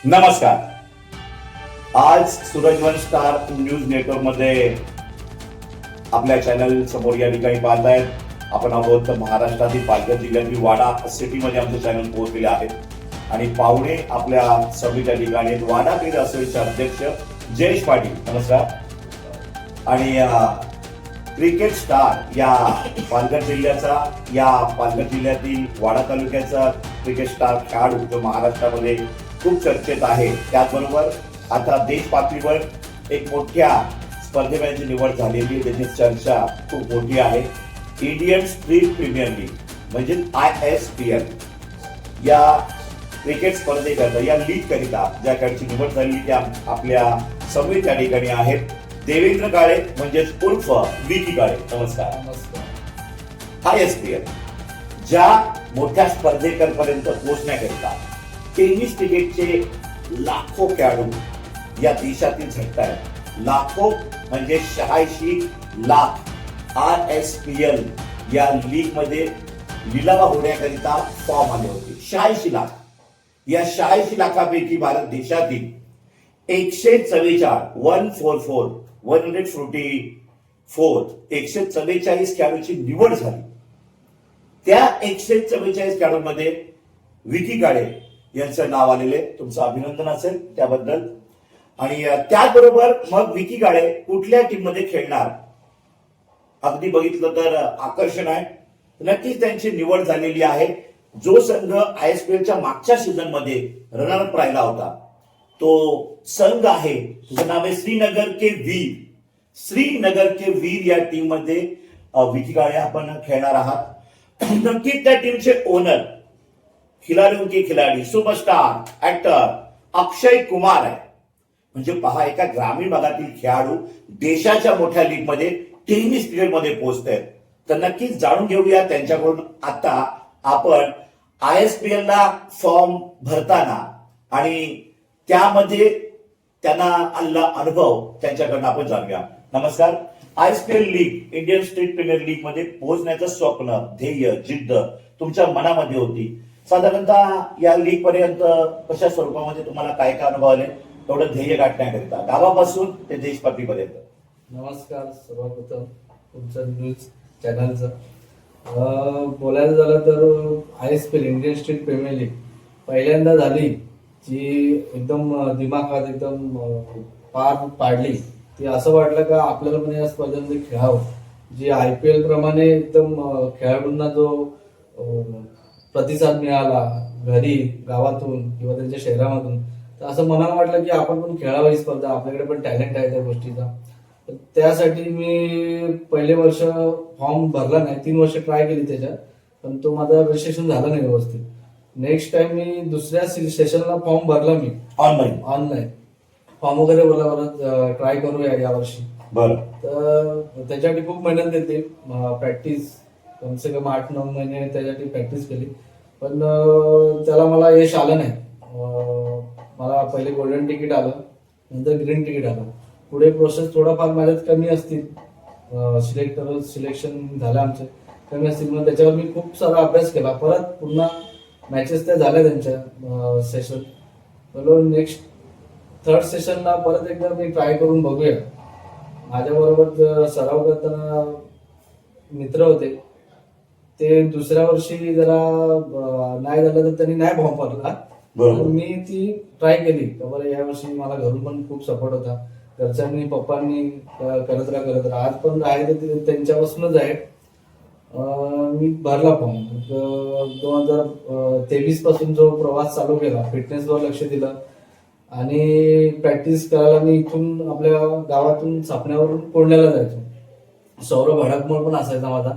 नमस्कार. आज सूरजवन star news network मध्ये आपल्या चॅनल समोर या ठिकाणी पाहतायत. आपण आहोत महाराष्ट्रातील पालघर जिल्ह्यातील वाडा सिटीमध्ये आमचे चॅनल पोहोचलेले आहेत आणि पाहुणे आपल्या सभेच्या ठिकाणी वाडा क्रीड असोसिएशनचे अध्यक्ष जयेश पाटील. नमस्कार. आणि क्रिकेट स्टार या पालघर जिल्ह्यातील वाडा तालुक्याचा क्रिकेट स्टार खेळाडू जो महाराष्ट्रामध्ये खूप चर्चेत आहे. त्याचबरोबर आता देश पातळीवर एक मोठ्या स्पर्धेची निवड झालेली आहे, त्याची चर्चा खूप मोठी आहे. इंडियन स्ट्रीट प्रीमियर लीग म्हणजे ISPL या क्रिकेट स्पर्धेकरता, या लीग करिता ज्या खेळाडूची निवड झालेली त्या आपल्या समोर त्या ठिकाणी आहेत देवेंद्र काळे म्हणजेच उर्फ विकी काळे. नमस्कार. ISPL ज्या मोठ्या स्पर्धेपर्यंत पोहोचण्याकरिता टेनिस क्रिकेटचे लाखो खेळाडू या देशातील झटत आहेत. लाखो म्हणजे 86 लाख ISPL या लीग मध्ये लिलाव होण्याकरिता फॉर्म आले होते. 86 लाख. या 86 लाखापैकी भारत देशातील 144 खेळाडूची निवड झाली. त्या 144 खेळाडूंमध्ये विकी काळे यांचं नाव आलेले. तुमचं अभिनंदन असेल त्याबद्दल. आणि त्याचबरोबर मग विकी काळे कुठल्या टीम मध्ये खेळणार अगदी बघितलं तर आकर्षण आहे. नक्कीच त्यांची निवड झालेली आहे. जो संघ ISPLच्या मागच्या सीझन मध्ये रनरअप राहिला होता तो संघ आहे, तुझं नाव आहे श्रीनगर के वीर. श्रीनगर के वीर या टीम मध्ये विकी काळे आपण खेळणार आहात. नक्कीच त्या टीमचे ओनर खिलाडीयों के खिलाडी सुपरस्टार ऍक्टर अक्षय कुमार आहे. म्हणजे पहा, एका ग्रामीण भागातील खेळाडू देशाच्या मोठ्या लीग मध्ये टेनिस क्रिकेट मध्ये पोहोचतायत. तर नक्कीच जाणून घेऊया त्यांच्याकडून आता आपण ISPL ला फॉर्म भरताना आणि त्यामध्ये त्यांना आलेला अनुभव त्यांच्याकडून आपण जाणूया. नमस्कार. ISPL league, Indian street premier league मध्ये पोहोचण्याचं स्वप्न, ध्येय, जिद्द तुमच्या मनामध्ये होती. साधारणतः या लीग पर्यंत कशा स्वरूपामध्ये तुम्हाला काय काय अनुभव आले, तेवढं ध्येय गाठण्याकरिता गावापासून ते देश पातळीपर्यंत? नमस्कार. सर्वप्रथम तुमचं न्यूज चॅनलचं बोलायचं झालं तर ISPL Indian street premier league पहिल्यांदा झाली, जी एकदम दिमाखात एकदम पार पाडली. ती असं वाटलं का आपल्याला पण या स्पर्धेमध्ये खेळावं. जी IPL प्रमाणे एकदम खेळाडूंना जो प्रतिसाद मिळाला घरी, गावातून किंवा त्यांच्या शहरामधून, तर असं मनाला वाटलं की आपण पण खेळावं ही स्पर्धा, आपल्याकडे पण टॅलेंट आहे त्या गोष्टीचा. त्यासाठी मी पहिले वर्ष फॉर्म भरला नाही, 3 वर्ष ट्राय केली त्याच्यात, पण तो माझा रजिस्ट्रेशन झालं नाही व्यवस्थित. नेक्स्ट टाइम मी दुसऱ्या सेशनला फॉर्म भरला. मी ऑनलाईन फॉर्म वगैरे बोला ट्राय करूया यावर्षी. बरं. तर त्याच्यासाठी खूप मेहनत घेते, प्रॅक्टिस कमसे कम 8-9 महिने त्याच्यासाठी प्रॅक्टिस केली, पण त्याला मला यश आलं नाही. मला पहिले गोल्डन तिकीट आलं, नंतर ग्रीन तिकीट आलं. पुढे प्रोसेस थोडाफार माझ्यात कमी असतील, सिलेक्शन झालं आमचे कमी असतील, मग त्याच्यावर मी खूप सारा अभ्यास केला. परत पुन्हा मॅचेस त्या झाल्या त्यांच्या सेशन. बोलो नेक्स्ट 3rd सेशनला परत एकदा मी ट्राय करून बघूया. माझ्याबरोबर सराव करताना मित्र होते, ते दुसऱ्या वर्षी जरा नाही झालं तर त्यांनी नाही फॉर्म भरला. मी ती ट्राय केली. तर या वर्षी मला घरून पण खूप सपोर्ट होता, घरच्यांनी, पप्पांनी करत राहा आज पण आहे ते त्यांच्यापासूनच आहे. मी भरला फॉर्म. 2023 पासून जो प्रवास चालू केला, फिटनेसवर लक्ष दिलं आणि प्रॅक्टिस करायला मी इथून आपल्या गावातून सापण्यावरून कोंडल्याला जायचो. सौरभ हडकमोळ पण असायचा माझा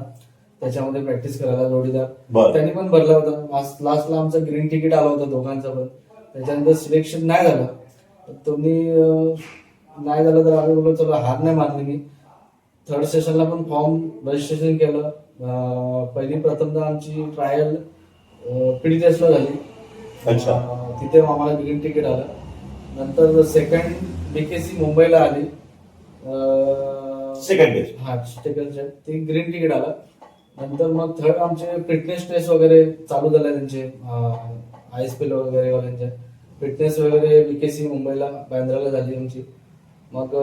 त्याच्यामध्ये प्रॅक्टिस करायला जोडीदार, त्यांनी पण भरला होता. लास्टला आमचं ग्रीन तिकीट आलं होतं दोघांचं पण. त्याच्यानंतर सिलेक्शन नाही झालं, तुम्ही नाही झालं तर आम्ही बोललो चला हार नाही मानली. मी 3rd सेशनला पण फॉर्म रजिस्ट्रेशन केलं. पहिली प्रथमदा आमची ट्रायल PDTS ला झाली. तिथे आम्हाला ग्रीन तिकीट आलं. नंतर सेकंड BKC मुंबईला आली, सेकंड ती ग्रीन तिकीट आलं. नंतर मग 3rd आमचे फिटनेस टेस्ट वगैरे चालू झाले त्यांचे ISPL वगैरे वाल्यांच्या. फिटनेस वगैरे बीकेसी मुंबईला बांद्राला झाली आमची. मग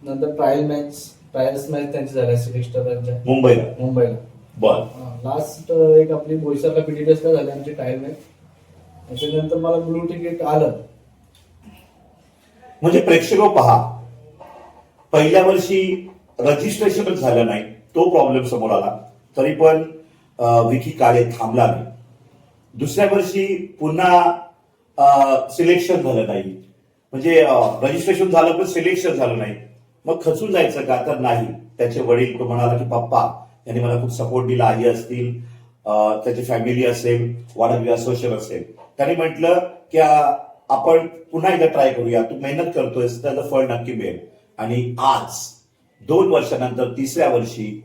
नंतर ट्रायल्स मॅच त्यांची झाल्या सिलेक्टरच्या मुंबईला बर. लास्ट एक आपली बोईसरला पीटीएसला झाली आमची ट्रायल मॅच. त्याच्यानंतर मला ब्लू तिकीट आलं. म्हणजे प्रेक्षक पहा, पहिल्या वर्षी रजिस्ट्रेशनच झालं नाही, तो प्रॉब्लेम समोर आला, तरी पण विकी काळे थांबला नाही. दुसऱ्या वर्षी पुन्हा सिलेक्शन झालं नाही, म्हणजे रजिस्ट्रेशन झालं पण सिलेक्शन झालं नाही. मग खचून जायचं का? तर नाही. त्याचे वडील, तो म्हणाला की पप्पा यांनी मला खूप सपोर्ट दिला, आई असतील, त्याची फॅमिली असेल, वाढवी असोसिएशन असेल, त्यांनी म्हटलं की आपण पुन्हा एकदा ट्राय करूया, तू मेहनत करतोयस त्याचं फळ नक्की मिळेल. आणि आज 2 वर्षानंतर 3ऱ्या वर्षी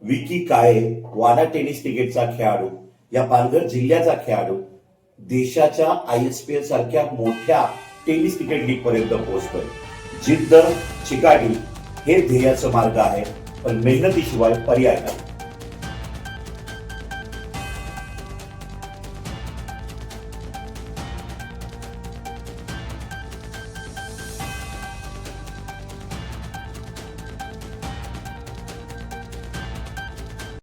विकी काळे, वाडा टेनिस क्रिकेटचा खेळाडू, या पालघर जिल्ह्याचा खेळाडू, देशाच्या ISPL सारख्या मोठ्या टेनिस क्रिकेट लीग पर्यंत पोहोचतोय. जिद्द, चिकाटी हे ध्येयाचं मार्ग आहे, पण मेहनतीशिवाय पर्याय नाही.